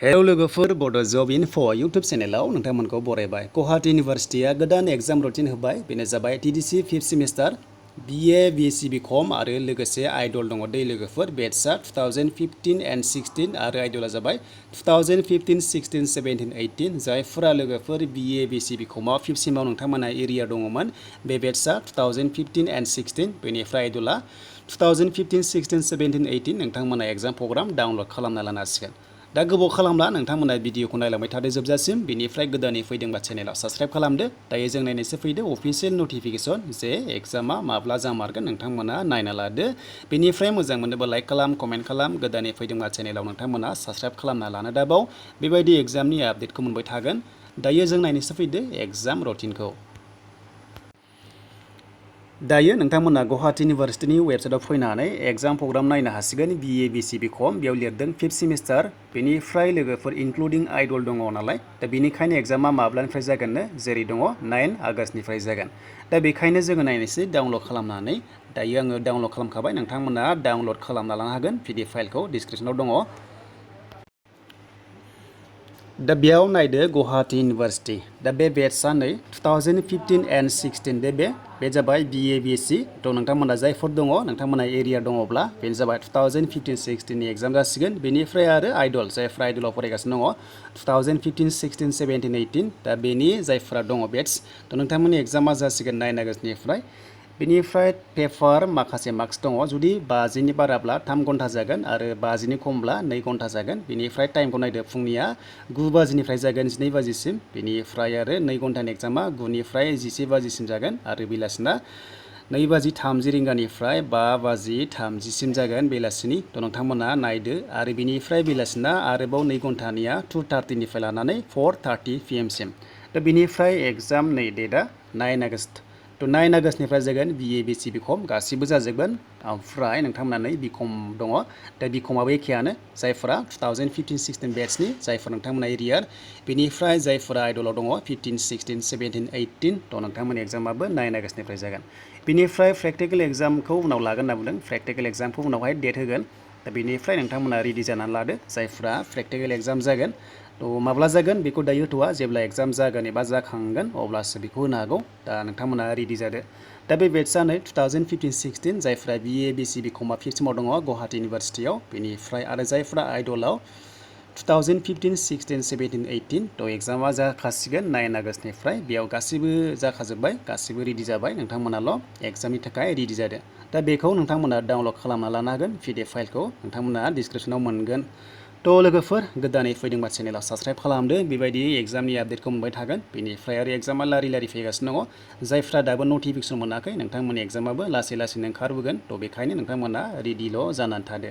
Hello लोगोफोर बड' जब enough' YouTube चेनेलाव नोंथांमोनखौ बरायबाय। Guwahati इउनिभार्सिटिया गोदान एग्जाम रुटिन होबाय। बेनो जाबाय TDC 5th semester BA BSc BCom आरो लोगोसे आइडल दङ दै लोगोफोर बेटसआ 2015 and 16 आरो आइडला जाबाय 2015 16 17 18 जायफोरा लोगोफोर BA BSc BCom 5th सिमाव नोंथांमोना एरिया दङमोन बे बेटसआ 2015 and 16 बेनिफ्राय आइडला 2015 16 17 18 नोंथांमोना एग्जाम प्रग्राम डाउनलड खालामना लानो हासिगोन। दा गोबाव खालामला नोंथांमोना भिडिअखौ नायलांबाय थादो जोबजासिम। बेनिफ्राय गोदानै फैदोंबा चेनेलाव साबस्क्राइब खालामदो। दायो जों नायनोसो फैदो अफिसियेल नटिफिकेसन जे एग्जामा माब्ला जामारगोन नोंथांमोना नायना लादो। बेनिफ्राय मोजां मोनोबा लाइक खालाम, कमेन्ट खालाम। गोदानै फैदोंबा चेनेलाव नोंथांमोना साबस्क्राइब खालामना लानो दाबाव। बेबायदि एग्जामनि आपडेटखौ मोनबाय थागोन। दायो जों नायनोसो फैदो एग्जाम रुटिनखौ। दायो नोंथांमोना गुवाहाटी इउनिभार्सिटिनि वेबसाइटआव फैनानै एग्जाम प्रग्राम नायनो हासिगोन। BA BSc BCom बेयाव लिरदों 5th सेमिस्टार। बेनिफ्राय लोगोफोर इनक्लुडिं आइडल दङ नालाय दा बेनिखायनो एग्जामा माब्लानिफ्राय जागोननो जेरै दङ 9 आगष्टनिफ्राय जागोन। दा बेखायनो जोङो नायनोसै डाउनलड खालामनानै। दायो आङो डाउनलड खालामखाबाय। नोंथांमोना डाउनलड खालामना लानो हागोन। PDF फाइलखौ डिसक्रिपसनाव दङ। दा बेयाव नायदो गुवाहाटी इउनिभार्सिटि। दा बे बेटसआ नै 2015 and 16 बे जाबाय BA BSc। थ' नोंथांमोना जायफोर दङ नोंथांमोना एरिया दङब्ला बेनो जाबाय 2015 16 नि एग्जाम जासिगोन। बेनिफ्राय आरो आइडल जायफ्रा आइडलाव फरायगासिनो दङ 2015 16 17 18 दा बेनि जायफ्रा दङ बेटस थ' नोंथांमोननि एग्जामा जासिगोन 9 आगष्टनिफ्राय। बेनिफ्राय पेपार माखासे मार्क्स दङ। जुदि 50नि बाराब्ला 3 घन्टा जागोन आरो 50नि खमब्ला 2 घन्टा जागोन। बेनिफ्राय टाइमखौ नायदो फुंनिया 9 बाजिनिफ्राय जागोन 12 बाजिसिम। बेनिफ्राय आरो 2 घन्टानि एग्जामा 9 निफ्राय 11 बाजिसिम जागोन आरो बेलासिना 2 बाजि 30 रिंगानिफ्राय 5 बाजि 30 सिम जागोन बेलासिनि। थ' नोंथांमोना नायदो आरो बेनिफ्राय बेलासिना आरोबाव 2 घन्टानिया 2:30 निफ्राय लानानै 4:30 PM सिम। दा बेनिफ्राय एग्जाम नै डेटआ 9 आगष्ट। थ' 9 आगष्टनिफ्राय जागोन BA BSc BCom गासिबो जाजोबगोन। ओमफ्राय नोंथांमोना नै BCom दङ। दा BComआबो एखेयानो जायफोरा 2015 16 बेटसनि जायफोर नोंथांमोना एरियार। बेनिफ्राय जायफोरा आइडलाव दङ 15 16 17 18 थ' नोंथांमोननि एग्जामाबो 9 आगष्टनिफ्राय जागोन। बेनिफ्राय प्रेक्टिकेल एग्जामखौ उनाव लागोन होनना बुंदों। प्रेक्टिकेल एग्जामखौ उनावहाय डेट होगोन। दा बेनिफ्राय नोंथांमोना रेडि जानानै लादो जायफ्रा प्रेक्टिकेल एग्जाम जागोन। थ' माब्ला जागोन बेखौ दायो होथ'वा। जेब्ला एग्जाम जागोन एबा जाखांगोन अब्लासो बेखौ होनो हागौ। दा नोंथांमोना रेडि जादो। दा बे बेटसआ नै 2015 16 जायफ्रा BA BSc BCom 5th सिमाव दङ गुवाहाटी इउनिभार्सिटियाव। बेनिफ्राय आरो जायफ्रा आइडलाव 2015 16 17 18 थ' एग्जामा जाखासिगोन 9 आगष्टनिफ्राय। बेयाव गासिबो जाखाजोब्बाय, गासिबो रेडि जाबाय। नोंथांमोनाल' एग्जामनि थाखाय रेडि जादो। दा बेखौ नोंथांमोना डाउनलड खालामना लानो हागोन। PDF फाइलखौ नोंथांमोना डिसक्रिपसनाव मोनगोन। थ' लोगोफोर गोदानै फैदोंबा चेनेलाव साबस्क्राइब खालामदो। बेबायदि एग्जामनि आपडेटखौ मोनबाय थागोन। बेनिफ्राय आरो एग्जामा लारि फैगासिनो दङ। जायफ्रा दाबो नटिफिकेसन मोनाखै नोंथांमोननि एग्जामाबो लासै लासैनो ओंखारबोगोन। थ' बेखायनो नोंथांमोना रेडिल' जानानै थादो।